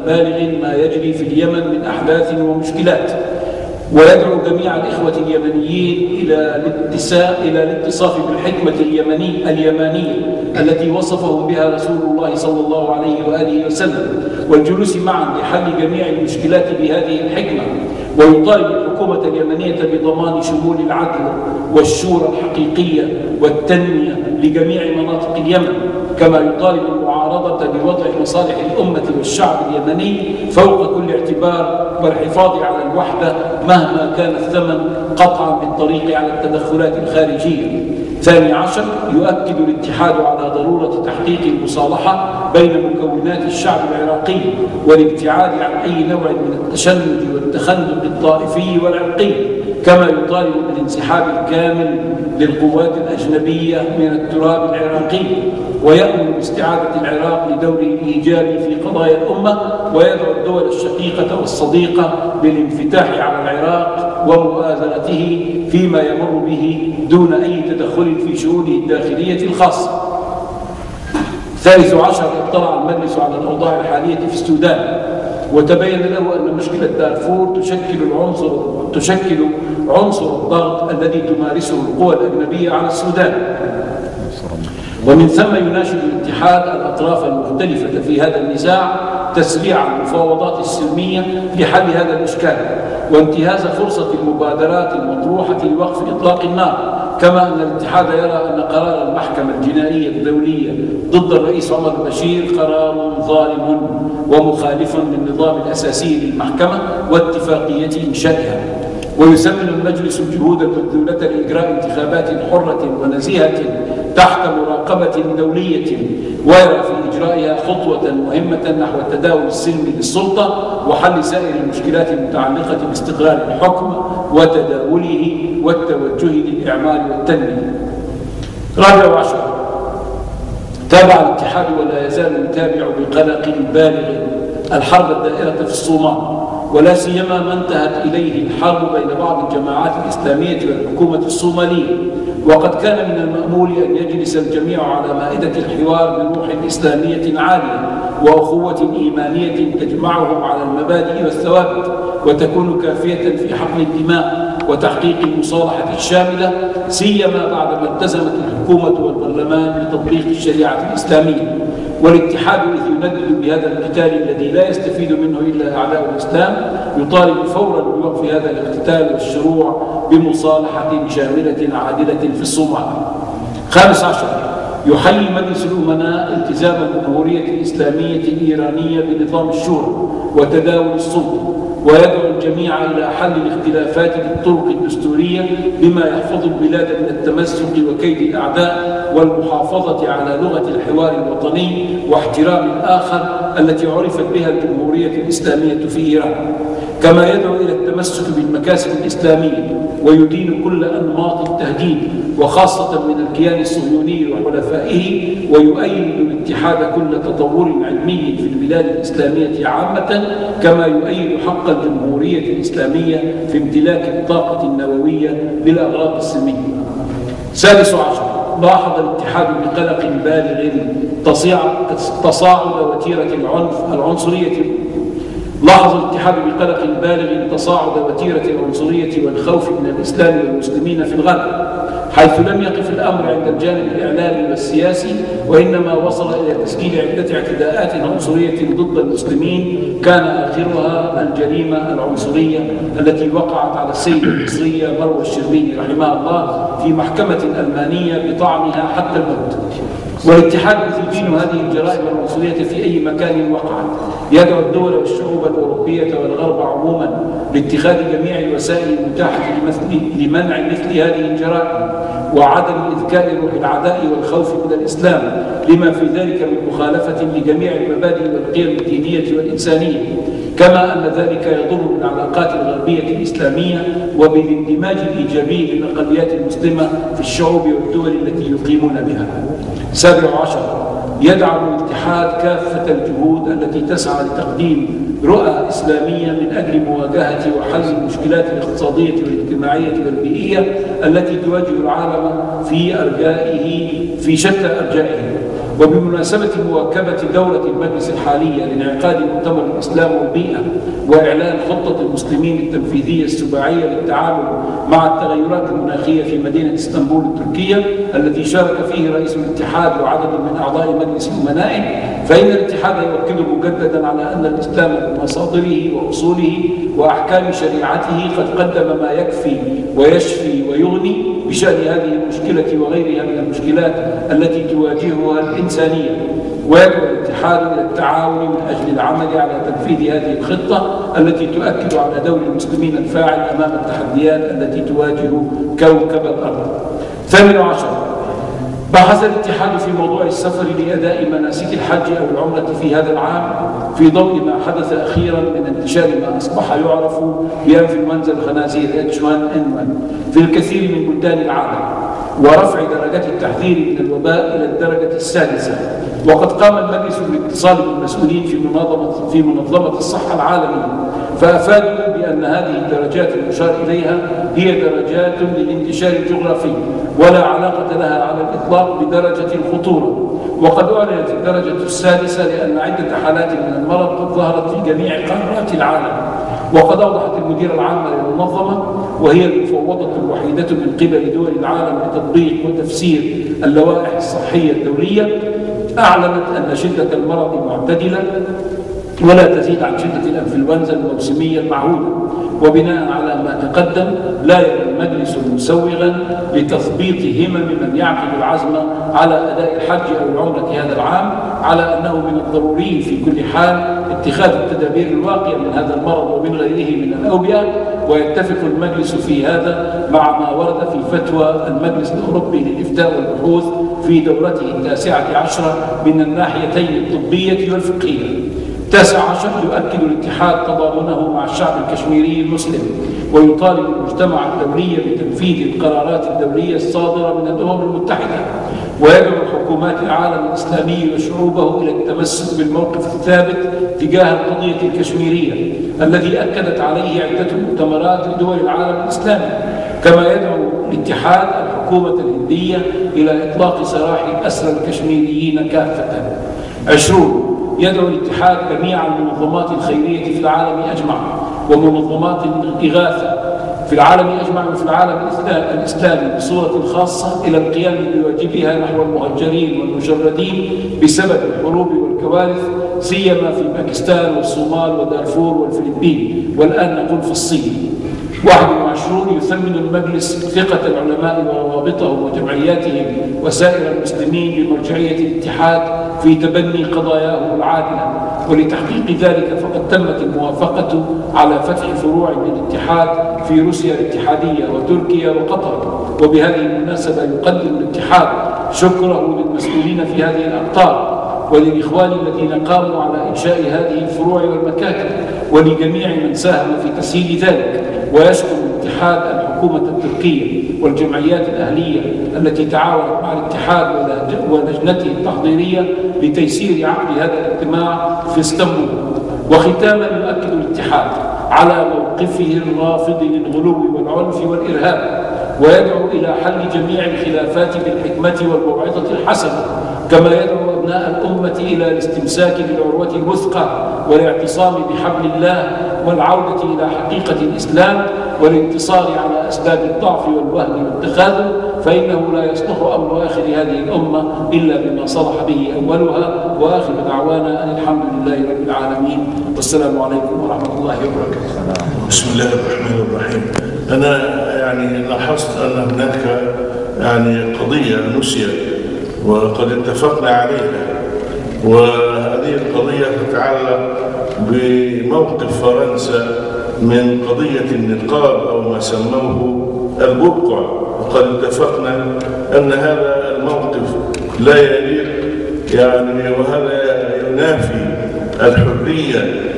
بالغ ما يجري في اليمن من أحداث ومشكلات، ويدعو جميع الإخوة اليمنيين إلى الاتصاف بالحكمة اليمانية التي وصفهم بها رسول الله صلى الله عليه وآله وسلم، والجلوس معا لحل جميع المشكلات بهذه الحكمة. ويطالب الحكومة اليمنية بضمان شمول العدل والشورى الحقيقية والتنمية لجميع مناطق اليمن، كما يطالب المعارضة بوضع مصالح الأمة والشعب اليمني فوق كل اعتبار، والحفاظ على الوحدة مهما كان الثمن، قطعا بالطريق على التدخلات الخارجية. 12. يؤكد الاتحاد على ضرورة تحقيق المصالحة بين مكونات الشعب العراقي والابتعاد عن أي نوع من التشنج والتخندق الطائفي والعرقي، كما يطالب بالانسحاب الكامل للقوات الأجنبية من التراب العراقي، ويأمل باستعادة العراق لدوره الإيجابي في قضايا الأمة، ويدعو الدول الشقيقة والصديقة بالانفتاح على العراق ومؤازرته فيما يمر به دون أي تدخل في شؤونه الداخلية الخاصة. 13. اطلع المجلس على الأوضاع الحالية في السودان، وتبين له أن مشكلة دارفور تشكل عنصر الضغط الذي تمارسه القوى الأجنبية على السودان، ومن ثم يناشد الاتحاد الأطراف المختلفة في هذا النزاع تسريع المفاوضات السلمية لحل هذا الإشكال، وانتهاز فرصة المبادرات المطروحة لوقف إطلاق النار، كما أن الاتحاد يرى أن قرار المحكمة الجنائية الدولية ضد الرئيس عمر البشير قرار ظالم ومخالف للنظام الأساسي للمحكمة واتفاقية إنشائها. ويثمن المجلس الجهود المبذولة لإجراء انتخابات حرة ونزيهة تحت مراقبة دولية، ويرى في إجرائها خطوة مهمة نحو التداول السلمي للسلطة وحل سائر المشكلات المتعلقة باستقرار الحكم وتداوله والتوجه للإعمال والتنمية. 14. تابع الاتحاد ولا يزال يتابع بقلق بالغ الحرب الدائرة في الصومال، ولا سيما ما انتهت إليه الحرب بين بعض الجماعات الإسلامية والحكومة الصومالية، وقد كان من المأمول أن يجلس الجميع على مائدة الحوار بروح إسلامية عالية وأخوة إيمانية تجمعهم على المبادئ والثوابت، وتكون كافية في حقن الدماء وتحقيق المصالحة الشاملة، سيما بعدما التزمت الحكومة والبرلمان بتطبيق الشريعة الإسلامية. والاتحاد إذ يندد بهذا القتال الذي لا يستفيد منه إلا أعداء الإسلام يطالب فورا بوقف هذا الاقتتال والشروع بمصالحة شاملة عادلة في الصومال. 15. يحيي مجلس الأمناء التزام الجمهورية الإسلامية الإيرانية بنظام الشورى وتداول السلطة، ويدعو الجميع إلى حل الاختلافات بالطرق الدستورية بما يحفظ البلاد من التمسك وكيد الأعداء، والمحافظة على لغة الحوار الوطني واحترام الآخر التي عرفت بها الجمهورية الإسلامية في إيران، كما يدعو إلى التمسك بالمكاسب الإسلامية ويدين كل أنماط التهديد وخاصة من الكيان الصهيوني وحلفائه، ويؤيد الاتحاد كل تطور علمي في البلاد الإسلامية عامة، كما يؤيد حق الجمهورية الإسلامية في امتلاك الطاقة النووية للأغراض السلمية. 16. لاحظ الاتحاد بقلق بالغ تصاعد وتيرة العنصرية والخوف من الإسلام والمسلمين في الغرب، حيث لم يقف الأمر عند الجانب الإعلامي والسياسي، وإنما وصل إلى تسجيل عدة اعتداءات عنصرية ضد المسلمين كان آخرها الجريمة العنصرية التي وقعت على السيدة المصرية مروة الشربيني رحمها الله في محكمة ألمانية بطعنها حتى الموت. والاتحاد يدين هذه الجرائم العنصرية في أي مكان وقعت، يدعو الدول والشعوب الأوروبية والغرب عموما لاتخاذ جميع الوسائل المتاحة لمنع مثل هذه الجرائم وعدم إذكاء روح العداء والخوف من الإسلام، لما في ذلك من مخالفة لجميع المبادئ والقيم الدينية والإنسانية، كما أن ذلك يضر بالعلاقات الغربية الإسلامية وبالاندماج الإيجابي للأقليات المسلمة في الشعوب والدول التي يقيمون بها. 17. يدعم الاتحاد كافة الجهود التي تسعى لتقديم رؤى إسلامية من أجل مواجهة وحل المشكلات الاقتصادية والاجتماعية والبيئية التي تواجه العالم في شتى أرجائه، وبمناسبة مواكبة دورة المجلس الحالية لانعقاد مؤتمر الإسلام والبيئة وإعلان خطة المسلمين التنفيذية السباعية للتعامل مع التغيرات المناخية في مدينة اسطنبول التركية التي شارك فيه رئيس الاتحاد وعدد من أعضاء مجلس أمنائه، فإن الاتحاد يؤكد مجددا على أن الإسلام بمصادره وأصوله وأحكام شريعته قد قدم ما يكفي ويشفي ويغني بشأن هذه المشكلة وغيرها من المشكلات التي تواجهها الإنسانية، ويدعو الاتحاد إلى التعاون من أجل العمل على تنفيذ هذه الخطة التي تؤكد على دور المسلمين الفاعل أمام التحديات التي تواجه كوكب الأرض. 18. بحث الاتحاد في موضوع السفر لأداء مناسك الحج أو العمرة في هذا العام في ضوء ما حدث أخيرا من انتشار ما أصبح يعرف بإنفلونزا الخنازير H1N1 في الكثير من بلدان العالم، ورفع درجة التحذير من الوباء إلى الدرجة السادسة. وقد قام المجلس بالاتصال بالمسؤولين في منظمة الصحة العالمية، فأفادوا بأن هذه الدرجات المشار إليها هي درجات للانتشار الجغرافي ولا علاقة لها على الإطلاق بدرجة الخطورة. وقد أعلنت الدرجة السادسة لأن عدة حالات من المرض قد ظهرت في جميع قارات العالم. وقد أوضحت المديرة العامة للمنظمة، وهي المفوضة الوحيدة من قبل دول العالم لتطبيق وتفسير اللوائح الصحية الدولية، أعلنت أن شدة المرض معتدلة ولا تزيد عن شدة الإنفلونزا الموسمية المعهودة. وبناء على ما تقدم لا يرى المجلس مسوغا لتثبيط همم من يعقد العزم على أداء الحج أو العمرة هذا العام، على أنه من الضروري في كل حال اتخاذ التدابير الواقية من هذا المرض ومن غيره من الأوبئة. ويتفق المجلس في هذا مع ما ورد في فتوى المجلس الأوروبي للإفتاء والبحوث في دورته 19 من الناحيتين الطبية والفقهية. 19. يؤكد الاتحاد تضامنه مع الشعب الكشميري المسلم، ويطالب المجتمع الدولي بتنفيذ القرارات الدولية الصادرة من الأمم المتحدة، ويدعو حكومات العالم الإسلامي وشعوبه إلى التمسك بالموقف الثابت تجاه القضية الكشميرية الذي أكدت عليه عدة مؤتمرات لدول العالم الإسلامي. كما يدعو الاتحاد الحكومة الهندية إلى إطلاق سراح الأسرى الكشميريين كافة. 20. يدعو الاتحاد جميع المنظمات الخيرية في العالم أجمع ومنظمات الإغاثة في العالم أجمع وفي العالم الإسلامي بصورة خاصة إلى القيام بواجبها نحو المهجرين والمشردين بسبب الحروب والكوارث، سيما في باكستان والصومال ودارفور والفلبين، والآن نقول في الصين. 21. يثمن المجلس ثقة العلماء وروابطهم وجمعياتهم وسائر المسلمين بمرجعية الاتحاد في تبني قضاياهم العادلة، ولتحقيق ذلك فقد تمت الموافقة على فتح فروع للاتحاد في روسيا الاتحادية وتركيا وقطر. وبهذه المناسبة يقدم الاتحاد شكره للمسؤولين في هذه الأقطار وللإخوان الذين قاموا على إنشاء هذه الفروع والمكاتب، ولجميع من ساهم في تسهيل ذلك. ويشكر الاتحاد الحكومة التركية والجمعيات الأهلية التي تعاونت مع الاتحاد ولجنته التحضيرية لتيسير عقد هذا الاجتماع في اسطنبول. وختاما يؤكد الاتحاد على موقفه الرافض للغلو والعنف والإرهاب، ويدعو إلى حل جميع الخلافات بالحكمة والموعظة الحسنة، كما يدعو أبناء الأمة إلى الاستمساك بالعروة الوثقى والاعتصام بحبل الله والعودة إلى حقيقة الإسلام والانتصار على أسباب الضعف والوهن والتخاذل، فإنه لا يصلح أمر آخر هذه الأمة إلا بما صلح به أولها. وآخر دعوانا أن الحمد لله رب العالمين، والسلام عليكم ورحمة الله وبركاته. بسم الله الرحمن الرحيم. أنا لاحظت أن هناك قضية نسيت وقد اتفقنا عليها، وهذه القضية تتعلق بموقف فرنسا من قضية النقاب أو ما سموه البرقع. وقد اتفقنا أن هذا الموقف لا يليق وهذا ينافي الحرية